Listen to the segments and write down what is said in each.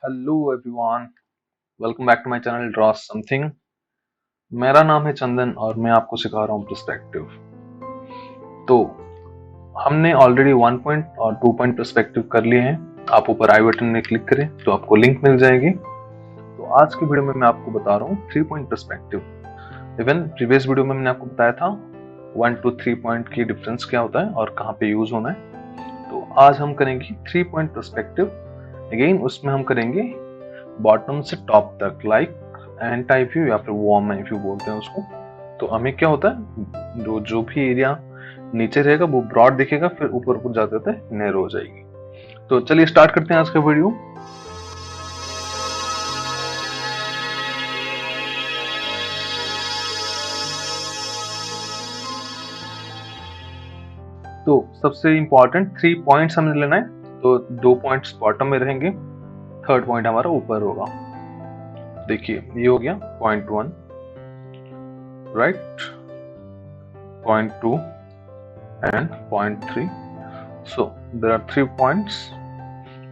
Hello everyone. Welcome back to my channel draw something. मेरा नाम है चंदन और मैं आपको सिखा रहा हूँ पर्सपेक्टिव। तो हमने ऑलरेडी 1 पॉइंट और 2 पॉइंट पर्सपेक्टिव कर लिए हैं। आप ऊपर आई बटन में क्लिक करें तो आपको लिंक मिल जाएगी। तो आज की वीडियो में मैं आपको बता रहा हूँ 3 point perspective. Even previous video में मैंने आपको बताया था 1 to 3 पॉइंट की डिफरेंस क्या होता है और कहाँ पे यूज होना है। तो आज हम करेंगे 3 पॉइंट पर्सपेक्टिव। अगेन उसमें हम करेंगे बॉटम से टॉप तक, लाइक एंटाई व्यू या फिर वार्म आई व्यू बोलते हैं उसको। तो हमें क्या होता है, जो भी एरिया नीचे रहेगा वो ब्रॉड दिखेगा, फिर ऊपर ऊपर जाते जाते नैरो हो जाएगी। तो चलिए स्टार्ट करते हैं आज का वीडियो। तो सबसे इंपॉर्टेंट 3 पॉइंट्स हमें लेना है। तो 2 पॉइंट्स बॉटम में रहेंगे, थर्ड पॉइंट हमारा ऊपर होगा। देखिए ये हो गया point 1, right, point 2 and point 3। So there are 3 points.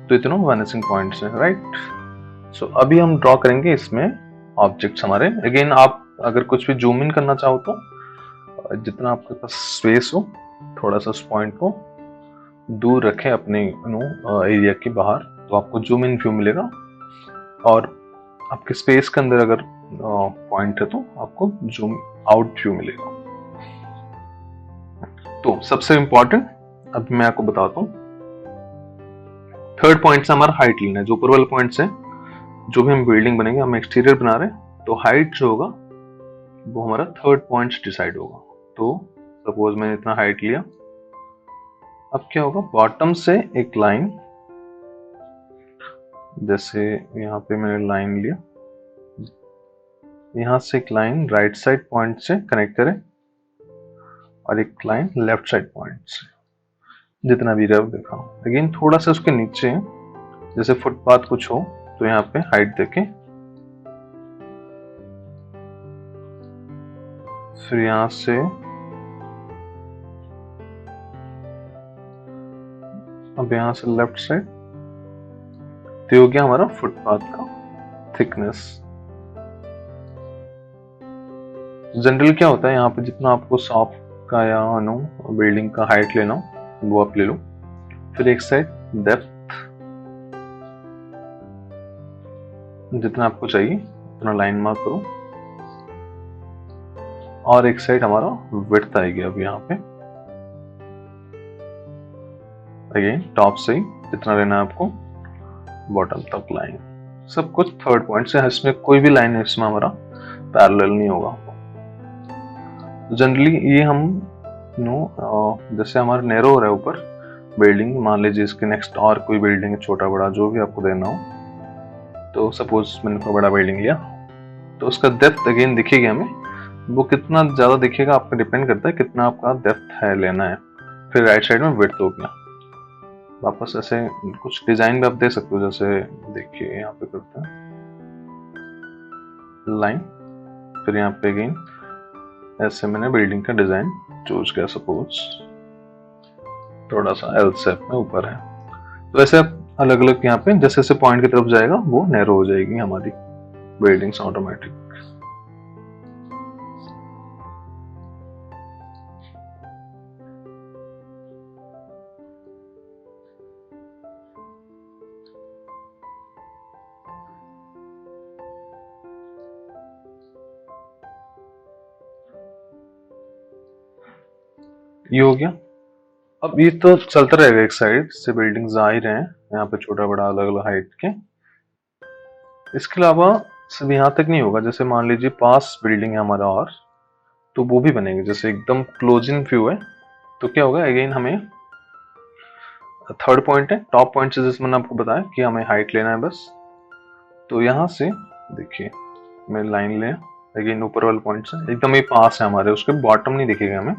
तो इतनों वैनिशिंग पॉइंट्स हैं, राइट। सो अभी हम ड्रॉ करेंगे इसमें ऑब्जेक्ट्स हमारे। अगेन आप अगर कुछ भी जूम इन करना चाहो तो जितना आपके पास स्पेस हो थोड़ा सा उस पॉइंट को दूर रखें अपने एरिया के बाहर, तो आपको जूम इन व्यू मिलेगा। और आपके स्पेस के अंदर अगर पॉइंट है तो आपको जूम आउट व्यू मिलेगा। तो सबसे इंपॉर्टेंट अभी मैं आपको बताता हूँ, थर्ड पॉइंट से हमारा हाइट लेना है। जो ऊपर वाला पॉइंट है, जो भी हम बिल्डिंग बनेंगे, हम एक्सटीरियर बना रहे हैं, तो हाइट जो होगा वो हमारा थर्ड पॉइंट डिसाइड होगा। तो सपोज मैंने इतना हाइट लिया, अब क्या होगा, बॉटम से एक लाइन, जैसे यहाँ पे मैंने लाइन लिया, यहां से एक लाइन राइट साइड पॉइंट से कनेक्ट करें और एक लाइन लेफ्ट साइड पॉइंट से, जितना भी रफ देखा। अगेन थोड़ा सा उसके नीचे, जैसे फुटपाथ कुछ हो, तो यहाँ पे हाइट देखें, फिर यहां से अब यहां से लेफ्ट साइड, तो हो गया हमारा फुटपाथ का थिकनेस। जनरल क्या होता है, यहाँ पे जितना आपको शॉप का या नो बिल्डिंग का हाइट लेना हो वो आप ले लो। फिर एक साइड डेप्थ, जितना आपको चाहिए उतना लाइन मार्क करो। और एक साइड हमारा विड्थ आएगी अब यहाँ पे। अगेन टॉप से ही जितना लेना है आपको बॉटम तक लाइन, सब कुछ थर्ड पॉइंट से। इसमें कोई भी लाइन इसमें हमारा पैरेलल नहीं होगा। जनरली ये हम जैसे हमारा नैरो हो रहा है ऊपर बिल्डिंग, मान लीजिए इसके नेक्स्ट और कोई बिल्डिंग है, छोटा बड़ा जो भी आपको देना हो। तो सपोज मैंने कोई बड़ा बिल्डिंग लिया, तो उसका डेप्थ अगेन दिखेगा हमें। वो कितना ज्यादा दिखेगा आपका डिपेंड करता है कितना आपका डेप्थ है लेना है। फिर राइट साइड में विड्थ हो गया। वापस ऐसे कुछ डिजाइन भी आप दे सकते हो, जैसे देखिए यहाँ पे करते हैं लाइन, फिर यहाँ पे अगेन ऐसे मैंने बिल्डिंग का डिजाइन चूज किया, सपोज थोड़ा सा एल शेप में ऊपर है। तो ऐसे अलग अलग यहाँ पे जैसे जैसे पॉइंट की तरफ जाएगा वो नैरो हो जाएगी हमारी बिल्डिंग्स ऑटोमेटिक। ये हो गया। अब ये तो चलता रहेगा, एक साइड से बिल्डिंग्स आ ही रहे हैं यहाँ पे, छोटा बड़ा अलग अलग हाइट के। इसके अलावा सिर्फ यहाँ तक नहीं होगा, जैसे मान लीजिए पास बिल्डिंग है हमारा और, तो वो भी बनेंगे। जैसे एकदम क्लोज इन व्यू है तो क्या होगा, अगेन हमें थर्ड पॉइंट है, टॉप पॉइंट से जैसे मैंने आपको बताया कि हमें हाइट लेना है बस। तो यहाँ से देखिए मैं लाइन ले, अगेन ऊपर वाले पॉइंट से एकदम ही पास है हमारे, उसके बॉटम नहीं दिखेगा हमें।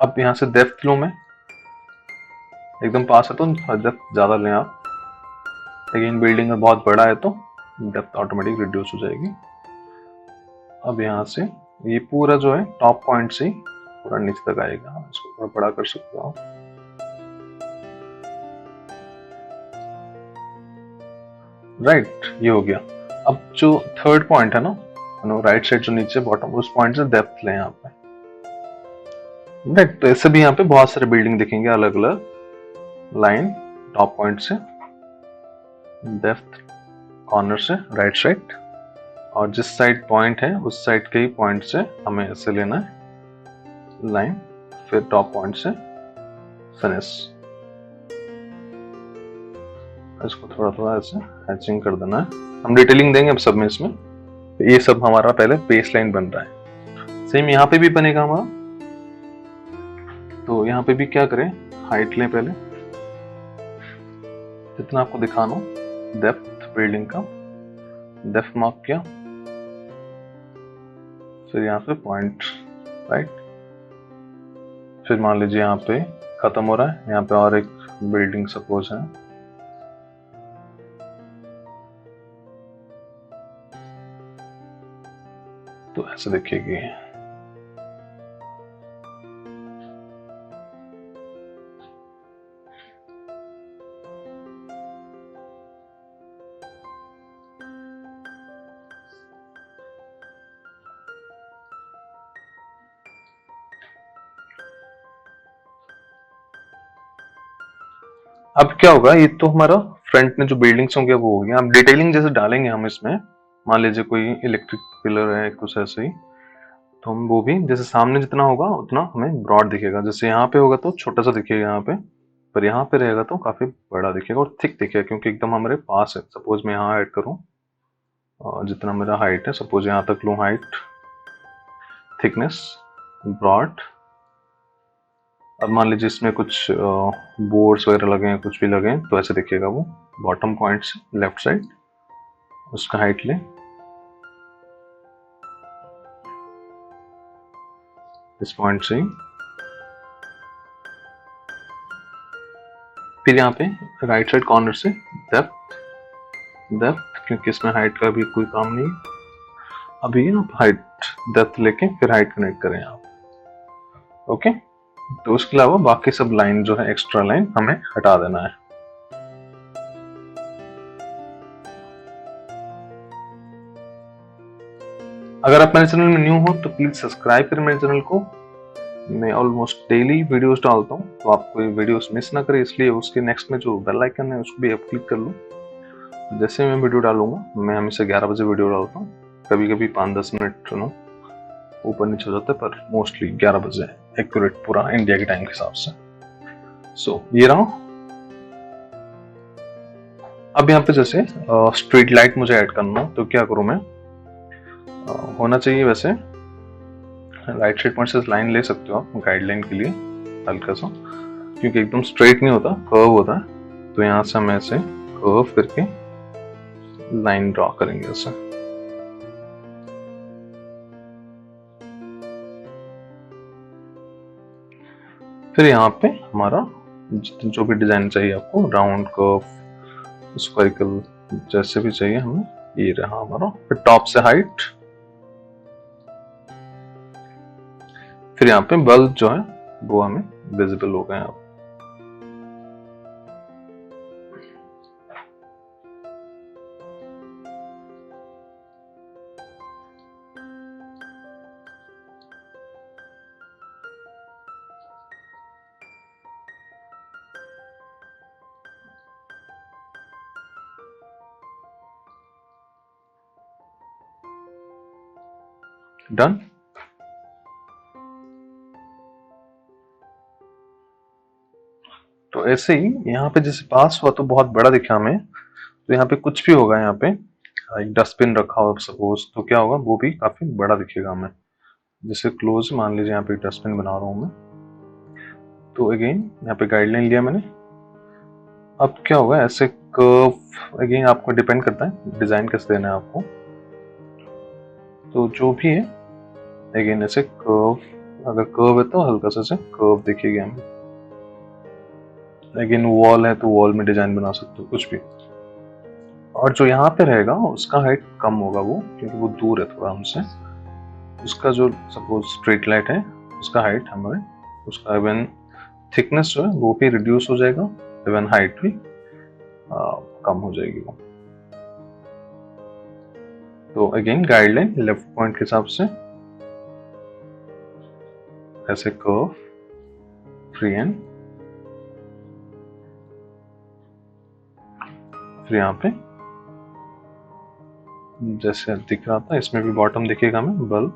अब यहाँ से डेप्थ लो मैं, एकदम पास है तो डेप्थ ज्यादा लें आप। अगेन बिल्डिंग में बहुत बड़ा है तो डेप्थ ऑटोमेटिक रिड्यूस हो जाएगी। अब यहाँ से ये पूरा जो है टॉप पॉइंट से ही पूरा नीचे तक आएगा। इसको थोड़ा बड़ा कर सकते हो। राइट, ये हो गया। अब जो थर्ड पॉइंट है ना, राइट साइड जो नीचे बॉटम, उस पॉइंट से डेप्थ लें यहाँ पे, राइट। तो ऐसे भी यहाँ पे बहुत सारे बिल्डिंग दिखेंगे अलग अलग लाइन, टॉप पॉइंट से डेप्थ, कॉर्नर से राइट साइड, और जिस साइड पॉइंट है उस साइड के ही पॉइंट से हमें ऐसे लेना है लाइन, फिर टॉप पॉइंट से फिनिश। इसको थोड़ा थोड़ा ऐसे हैचिंग कर देना है। हम डिटेलिंग देंगे अब सब में इसमें। ये सब हमारा पहले बेस लाइन बन रहा है, सेम यहाँ पे भी बनेगा हमारा। तो यहाँ पे भी क्या करें, हाइट लें पहले जितना आपको दिखाना हो, डेप्थ बिल्डिंग का डेप्थ मार्क किया, फिर यहाँ पे पॉइंट, राइट। फिर मान लीजिए यहाँ पे खत्म हो रहा है, यहाँ पे और एक बिल्डिंग सपोज है, तो ऐसे देखिएगी। अब क्या होगा, ये तो हमारा फ्रंट में जो बिल्डिंग्स होंगे वो हो गया। अब डिटेलिंग जैसे डालेंगे हम इसमें, मान लीजिए कोई इलेक्ट्रिक पिलर है कुछ ऐसे ही, तो हम वो भी जैसे सामने जितना होगा उतना हमें ब्रॉड दिखेगा। जैसे यहाँ पे होगा तो छोटा सा दिखेगा यहाँ पे, पर यहाँ पे रहेगा तो काफी बड़ा दिखेगा और थिक दिखेगा, क्योंकि एकदम हमारे पास है। सपोज मैं यहाँ ऐड करूँ, जितना मेरा हाइट है, सपोज यहाँ तक लूँ हाइट, थिकनेस, ब्रॉड। अब मान लीजिए इसमें कुछ बोर्ड्स वगैरह लगे हैं, कुछ भी लगे हैं, तो ऐसे दिखेगा वो। बॉटम पॉइंट से लेफ्ट साइड उसका हाइट लें, इस पॉइंट से ही। फिर यहाँ पे राइट साइड कॉर्नर से डेप्थ, डेप्थ, क्योंकि इसमें हाइट का भी कोई काम नहीं। अभी आप हाइट डेप्थ लेके फिर हाइट कनेक्ट करें आप, ओके। तो उसके अलावा बाकी सब लाइन जो है, एक्स्ट्रा लाइन हमें हटा देना है। अगर आप मेरे चैनल में न्यू हो तो प्लीज सब्सक्राइब करें मेरे चैनल को। मैं ऑलमोस्ट डेली वीडियोस डालता हूँ, तो आप कोई वीडियोस मिस ना करें, इसलिए उसके नेक्स्ट में जो बेल आइकन है उसको भी आप क्लिक कर लो। जैसे मैं वीडियो डालूंगा, मैं हमेशा 11 बजे वीडियो डालता हूँ, कभी कभी 5-10 मिनट ऊपर नीचे हो जाता है, पर मोस्टली 11 बजे एक्यूरेट पूरा इंडिया के टाइम के हिसाब से। सो ये रहा। अब यहाँ पे जैसे स्ट्रीट लाइट मुझे ऐड करना, तो क्या करूँ मैं, होना चाहिए वैसे राइट साइड पॉइंट से लाइन ले सकते हो आप गाइडलाइन के लिए हल्का सा, क्योंकि एकदम स्ट्रेट नहीं होता, कर्व होता है। तो यहाँ से हम ऐसे कर्व करके लाइन ड्रॉ करेंगे ऐसे। फिर यहाँ पे हमारा जो भी डिजाइन चाहिए आपको, राउंड, कर्व, स्क्वायरिकल, जैसे भी चाहिए हमें, ये रहा हमारा। फिर टॉप से हाइट, फिर यहाँ पे बल्ब जो है वो हमें विजिबल हो गए हैं। डन। तो ऐसे ही यहाँ पे जैसे पास हुआ तो बहुत बड़ा दिखा हमें, तो यहाँ पे कुछ भी होगा, यहाँ पे एक डस्टबिन रखा हो सपोज, तो क्या होगा, वो भी काफी बड़ा दिखेगा हमें। जैसे क्लोज मान लीजिए यहाँ पे एक डस्टबिन बना रहा हूँ मैं, तो अगेन यहाँ पे गाइडलाइन लिया मैंने। अब क्या होगा, ऐसे कर्व, अगेन आपको डिपेंड करता है डिजाइन कैसे देना है आपको। तो जो भी है अगेन ऐसे कर्व, अगर कर्व है तो हल्का सा कर्व दिखेगा हमें। अगेन वॉल है तो वॉल में डिजाइन बना सकते हो कुछ भी। और जो यहाँ पे रहेगा उसका हाइट कम होगा वो, क्योंकि वो दूर है थोड़ा हमसे। उसका जो सपोज स्ट्रीट लाइट है उसका हाइट हमारे, उसका इवन थिकनेस जो है वो भी रिड्यूस हो जाएगा, इवन हाइट भी कम हो जाएगी वो। तो अगेन गाइडलाइन लेफ्ट पॉइंट के हिसाब से ऐसे कर्व फ्री एंड फिर यहाँ पे जैसे दिख रहा था इसमें भी बॉटम दिखेगा हमें बल्ब,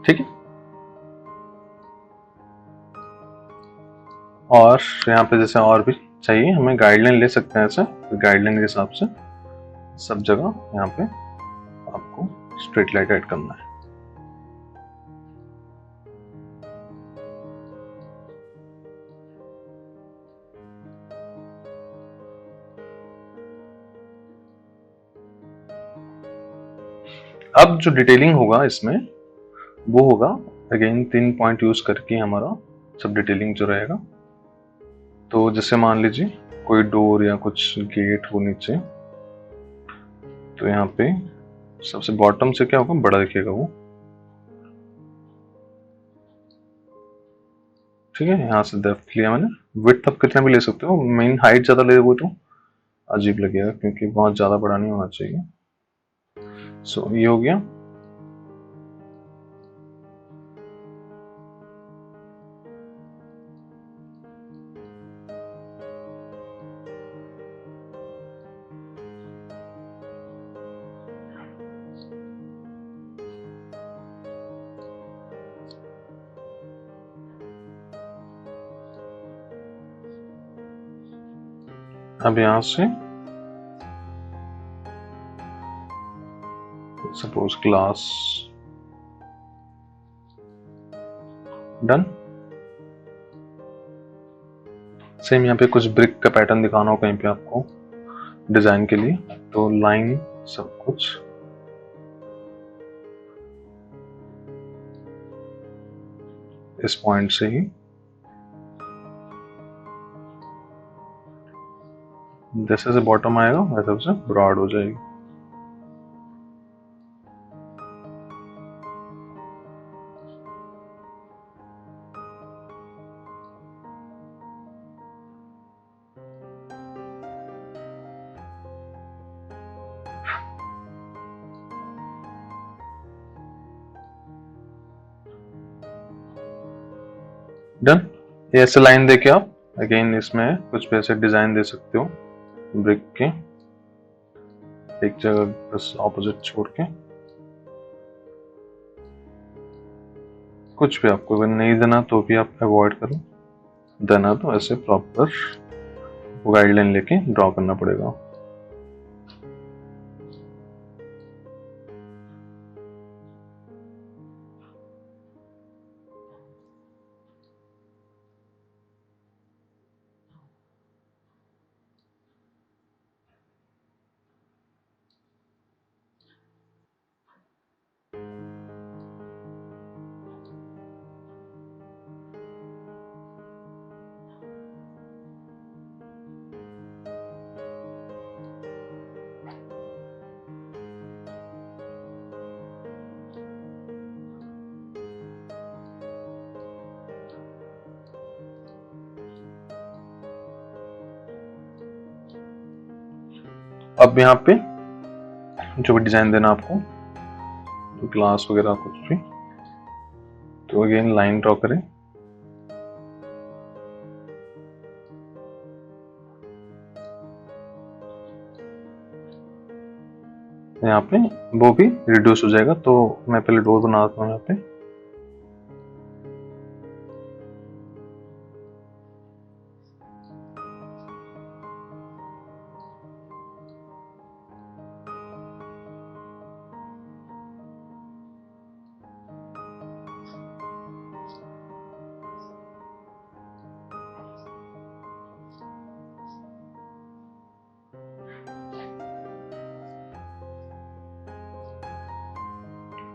ठीक है। और यहाँ पे जैसे और भी चाहिए हमें गाइडलाइन ले सकते हैं ऐसे, तो गाइडलाइन के हिसाब से सब जगह यहाँ पे आपको स्ट्रेट लाइट ऐड करना है। अब जो डिटेलिंग होगा इसमें वो होगा अगेन 3 पॉइंट यूज करके हमारा सब डिटेलिंग जो रहेगा। तो जैसे मान लीजिए कोई डोर या कुछ गेट हो नीचे, तो यहाँ पे सबसे बॉटम से क्या होगा, बड़ा दिखेगा वो, ठीक है। यहाँ से डेप्थ लिया मैंने, विड्थ आप कितना भी ले सकते हो, मेन हाइट ज्यादा ले वो तो अजीब लगेगा क्योंकि बहुत ज्यादा बड़ा नहीं होना चाहिए। सो ये हो गया। अब यहां से सपोज ग्लास डन। सेम यहाँ पे कुछ ब्रिक का पैटर्न दिखाना हो कहीं पे आपको डिजाइन के लिए, तो लाइन सब कुछ इस पॉइंट से ही जैसे से बॉटम आएगा वैसे से ब्रॉड हो जाएगी। डन। ये ऐसे लाइन देके आप अगेन इसमें कुछ भी ऐसे डिजाइन दे सकते हो ब्रिक के, एक जगह बस ऑपोजिट छोड़ के। कुछ भी आपको अगर नहीं देना तो भी आप अवॉइड करो, देना तो ऐसे प्रॉपर गाइडलाइन लेके ड्रॉ करना पड़ेगा। अब यहाँ पे जो भी डिजाइन देना आपको, तो ग्लास वगैरह कुछ भी, तो अगेन लाइन ड्रॉ करें। यहाँ पे वो भी रिड्यूस हो जाएगा, तो मैं पहले डोर बनाता हूँ यहाँ पे।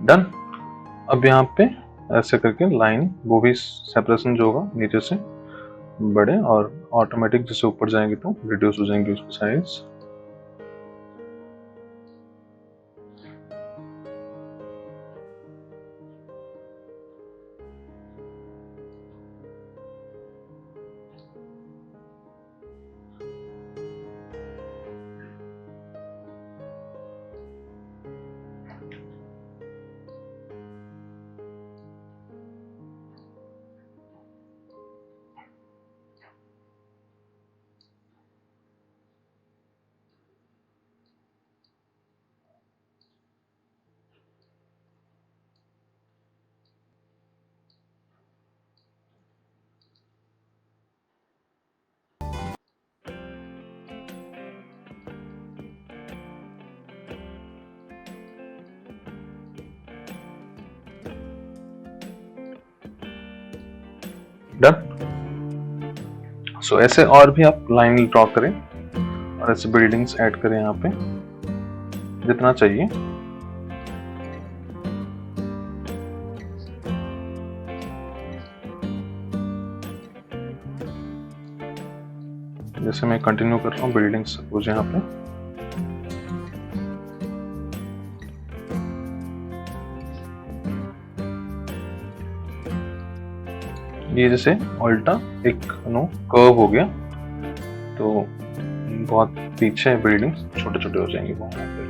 डन। अब यहाँ पे ऐसे करके लाइन वो भी सेपरेशन जो होगा नीचे से बड़े, और ऑटोमेटिक जैसे ऊपर जाएंगे तो रिड्यूस हो जाएंगे उसकी साइज। डन। सो ऐसे और भी आप लाइन ड्रॉ करें और ऐसे बिल्डिंग्स ऐड करें यहाँ पे जितना चाहिए। जैसे मैं कंटिन्यू कर रहा हूँ बिल्डिंग्स सपोज यहाँ पे, ये जैसे उल्टा एक कर्व हो गया तो बहुत पीछे बिल्डिंग छोटे छोटे हो जाएंगे वहां पे।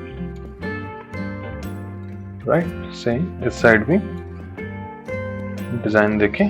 राइट, सेम इस साइड भी डिजाइन देखें।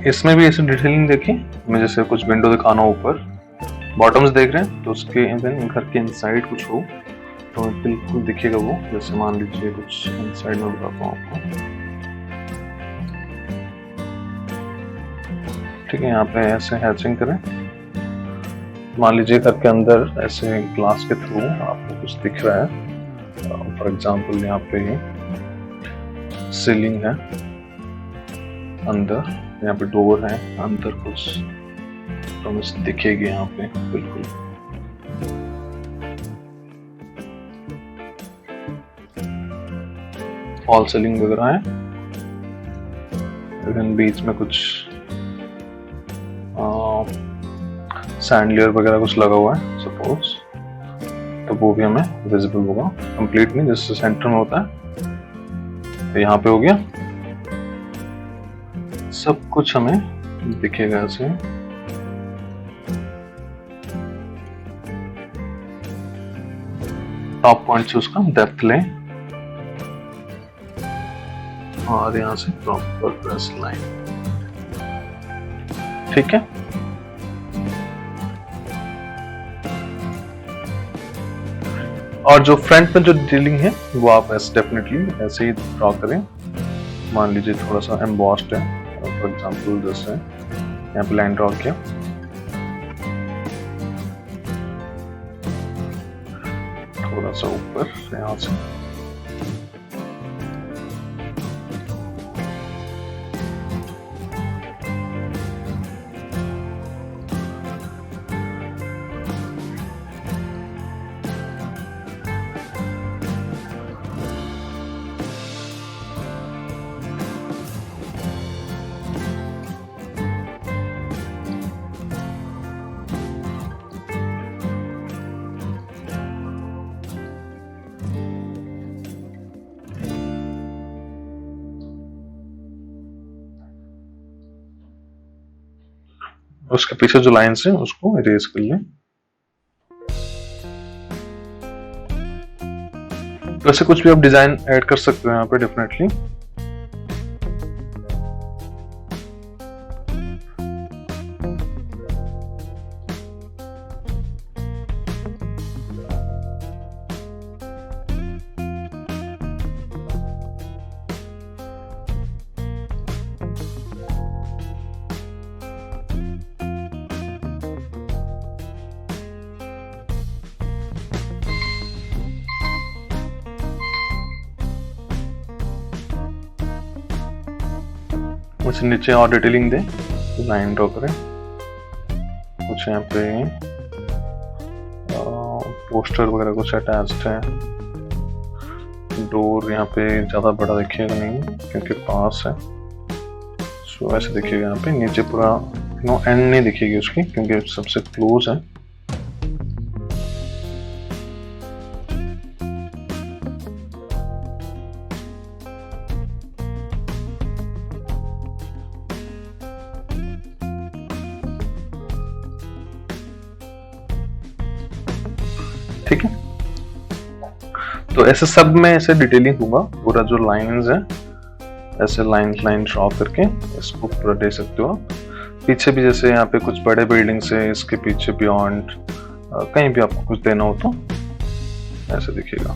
इसमें भी ऐसे डिटेलिंग देखिए, मैं जैसे कुछ विंडो दिखाना ऊपर बॉटम्स देख रहे हैं तो उसके घर के इनसाइड कुछ हो तो बिल्कुल दिखेगा वो। जैसे मान लीजिए कुछ इनसाइड में बताता हूँ आपको, ठीक है। यहाँ पे ऐसे हैचिंग करें, मान लीजिए घर के अंदर ऐसे ग्लास के थ्रू आपको कुछ दिख रहा है। फॉर एग्जांपल यहाँ पे सीलिंग है, अंदर यहाँ पे डोर है, अंदर कुछ तो दिखेगी यहाँ पे बिल्कुल। फॉल सीलिंग वगैरह है, लेकिन बीच में कुछ सैंड लेयर वगैरह कुछ लगा हुआ है सपोज, तो वो भी हमें विजिबल होगा। कंप्लीट नहीं, जैसे सेंटर में होता है तो यहाँ पे हो गया, सब कुछ हमें दिखेगा ऐसे। टॉप पॉइंट से उसका डेप्थ लें और यहां से प्रॉपर प्रेस लाइन, ठीक है। और जो फ्रंट में जो डिटेलिंग है वो आप ऐसे डेफिनेटली ऐसे ही ड्रॉ करें। मान लीजिए थोड़ा सा एम्बॉस्ड है, फॉर एग्जांपल जैसे यहाँ पे लाइन ड्रॉ किया, थोड़ा सा ऊपर यहाँ से उसके पीछे जो लाइन्स है उसको इरेज कर लें। तो ऐसे कुछ भी आप डिजाइन ऐड कर सकते हो यहाँ पे डेफिनेटली। कुछ नीचे और डिटेलिंग दें, लाइन ड्रॉ करें, कुछ यहाँ पे पोस्टर वगैरह कुछ अटैच्ड है। डोर यहाँ पे ज़्यादा बड़ा दिखेगा नहीं क्योंकि पास है, सो ऐसे दिखेगा। यहाँ पे नीचे पूरा नो एंड नहीं दिखेगी उसकी क्योंकि सबसे क्लोज है। ठीक है, तो ऐसे सब में ऐसे डिटेलिंग होगा। पूरा जो लाइंस है ऐसे लाइन ड्रॉ करके इसको पूरा दे सकते हो आप। पीछे भी जैसे यहाँ पे कुछ बड़े बिल्डिंग्स है, इसके पीछे बियॉन्ड कहीं भी आपको कुछ देना हो तो ऐसे दिखेगा।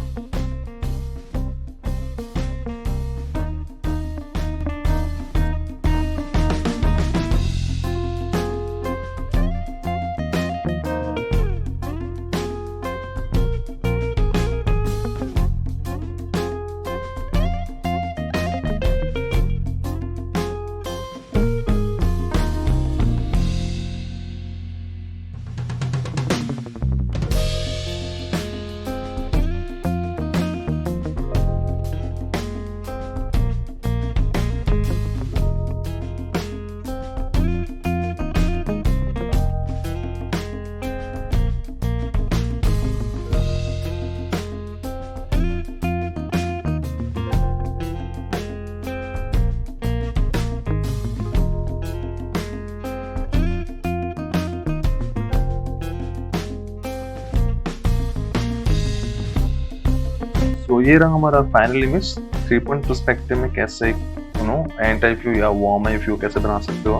तो ये रहा हमारा फाइनल इमेज। 3 पॉइंट पर्सपेक्टिव में कैसे एंटी व्यू या वार्म आई व्यू कैसे बना सकते हो।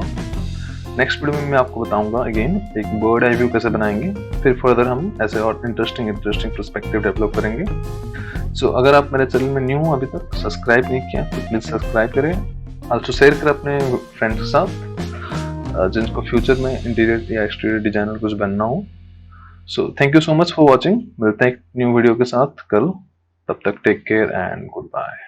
नेक्स्ट वीडियो में मैं आपको बताऊंगा अगेन एक बर्ड आई व्यू कैसे बनाएंगे। फिर फर्दर हम ऐसे और इंटरेस्टिंग पर्सपेक्टिव डेवलप करेंगे। सो अगर आप मेरे चैनल में न्यू हो, अभी तक सब्सक्राइब नहीं किया तो प्लीज सब्सक्राइब करें। आल्सो शेयर करें अपने फ्रेंड्स के साथ जिनको फ्यूचर में इंटीरियर या एक्सटीरियर डिजाइनर कुछ बनना हो। So thank you so much for watching. मिलते हैं एक न्यू वीडियो के साथ कल। तब तक take care and good bye.